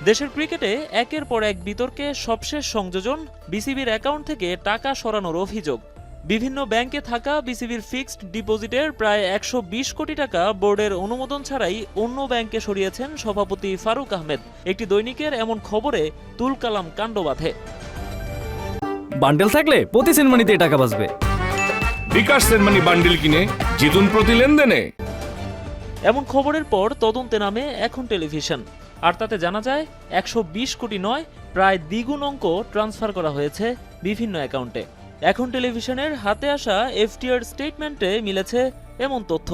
দেশের ক্রিকেটে একের পর এক বিতর্কে সবশেষ সংযোজন বিসিবির অ্যাকাউন্ট থেকে টাকা সরানোর অভিযোগ। বিভিন্ন ব্যাংকে থাকা বিসিবির ফিক্সড ডিপোজিটের প্রায় ১২০ কোটি টাকা বোর্ডের অনুমোদন ছাড়াই অন্য ব্যাংকে সরিয়েছেন সভাপতি ফারুক আহমেদ। একটি দৈনিকের এমন খবরে তুলকালাম কাণ্ড বাঁধে। বান্ডেল থাকলে প্রতি সেনমানিতে টাকা বাঁচবে। বিকাশ সেনমানি বান্ডেল কিনে জিতুন প্রতি লেনদেনে। এমন খবরের পর তদন্তে নামে এখন টেলিভিশন, আর তাতে জানা যায় ১২০ কোটি নয়, প্রায় দ্বিগুণ অঙ্ক ট্রান্সফার করা হয়েছে বিভিন্ন অ্যাকাউন্টে। এখন টেলিভিশনের হাতে আসা এফটিআর স্টেটমেন্টে মিলেছে এমন তথ্য।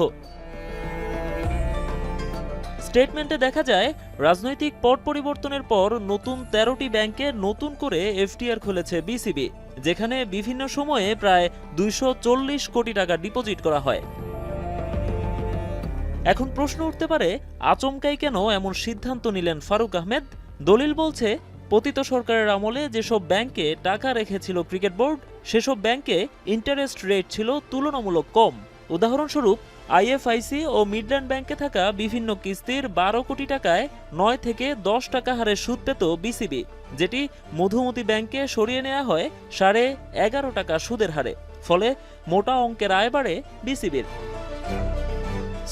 স্টেটমেন্টে দেখা যায় রাজনৈতিক পট পরিবর্তনের পর নতুন ১৩টি ব্যাংকে নতুন করে এফটিআর খুলেছে বিসিবি, যেখানে বিভিন্ন সময়ে প্রায় ২৪০ কোটি টাকা ডিপোজিট করা হয়। এখন প্রশ্ন উঠতে পারে, আচমকাই কেন এমন সিদ্ধান্ত নিলেন ফারুক আহমেদ? দলিল বলছে, পতিত সরকারের আমলে যেসব ব্যাংকে টাকা রেখেছিল ক্রিকেট বোর্ড, সেসব ব্যাংকে ইন্টারেস্ট রেট ছিল তুলনামূলক কম। উদাহরণস্বরূপ, আইএফআইসি ও মিডল্যান্ড ব্যাংকে থাকা বিভিন্ন কিস্তির ১২ কোটি টাকায় ৯ থেকে ১০ টাকা হারে সুদ পেত বিসিবি, যেটি মধুমতি ব্যাংকে সরিয়ে নেওয়া হয় ১১.৫ টাকা সুদের হারে। ফলে মোটা অঙ্কের আয় বাড়ে বিসিবির।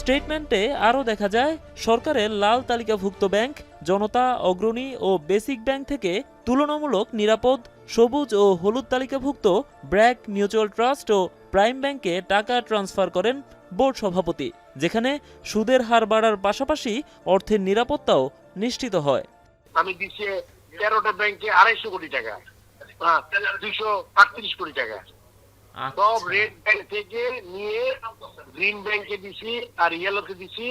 স্টেটমেন্টে আরও দেখা যায়, সরকারের লাল তালিকাভুক্ত ব্যাংক জনতা, অগ্রণী ও বেসিক ব্যাংক থেকে তুলনামূলক নিরাপদ সবুজ ও হলুদ তালিকাভুক্ত ব্র্যাক, মিউচুয়াল ট্রাস্ট ও প্রাইম ব্যাংকে টাকা ট্রান্সফার করেন বোর্ড সভাপতি, যেখানে সুদের হার বাড়ার পাশাপাশি অর্থের নিরাপত্তাও নিশ্চিত হয়। আমি দিচ্ছি ১৩টা ব্যাংকে ২৫০ কোটি টাকা, ২৩৮ কোটি টাকা সব রেড ব্যাংক থেকে নিয়ে গ্রিন ব্যাংকে দিছি আর ইয়েলোতে দিছি।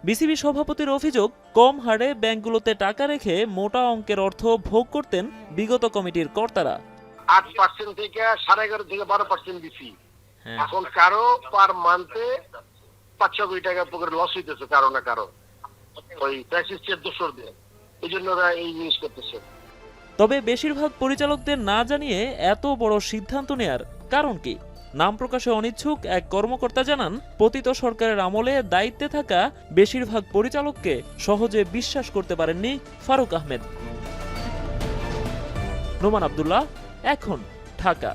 বিসিবি সভাপতির অভিযোগ, কম হারে ব্যাংকগুলোতে টাকা রেখে মোটা অঙ্কের অর্থ ভোগ করতেন বিগত কমিটির কর্তারা। ৮% থেকে ১১.৫ থেকে ১২% দিছি। এখন কারো পার মান্থে ৫০০ কোটি টাকা পকেটে লস হইতেছে কারো না কারো, ওই প্র্যাকটিসের দোষর দিয়ে। এই জন্য ওরা এই জিনিস করতেছে। তবে বেশিরভাগ পরিচালকদের না জানিয়ে এত বড় সিদ্ধান্ত নেয়ার কারণ কি? নাম প্রকাশে অনিচ্ছুক এক কর্মকর্তা জানান, পতিত সরকারের আমলে দায়িত্বে থাকা বেশিরভাগ পরিচালককে সহজে বিশ্বাস করতে পারেননি ফারুক আহমেদ। নোমান আব্দুল্লাহ, এখন, ঢাকা।